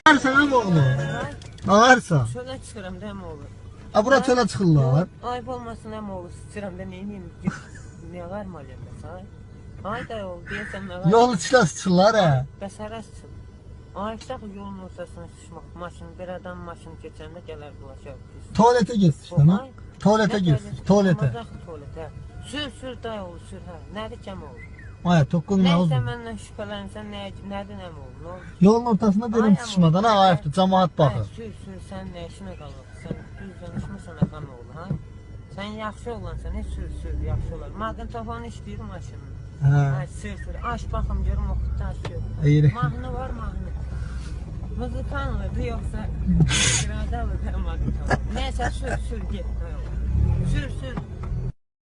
Ağırsan ama oğlum. Ağırsan. Çölə çıxıram da mı olur? Ha bura çölə çıxırlar. Ayıb olmasın nə olur? Sıçıram da neyim? Ne var mı alemdə say? Ay da yol deyəsən nə var? Yol içlə sıçırlar hə. Bəsərə sıçır. Ayıqsaq yolun ortasına sıçmaq. Maşın, bir adam maşın keçəndə gələr bulaşar. Tuvalete gitsin işte lan. Tuvalete gitsin. Tuvalete. Tuvalete. Sür day olur sür ha. Nədir kəm olur? Aya tokkun ne oldu? Nəysə məndən şübhələnsən nədir nə olur? Ne olur? Yolun ortasında derim sıçmadan ha ayıptı. Cemaat bakır. Sür sən nə işinə qalır? Sən düz danışmırsan adam olur ha? Sən yaxşı oğlansan, heç sür yaxşı olar. Maqnitofanı işləyir maşının. Hə. Sür. Aç baxım görüm oxutdan sür. İyi. Mahnı var mahnı. Mızıkanlıdır yoxsa iradalıdır maqnitofon. Nəysə sür get.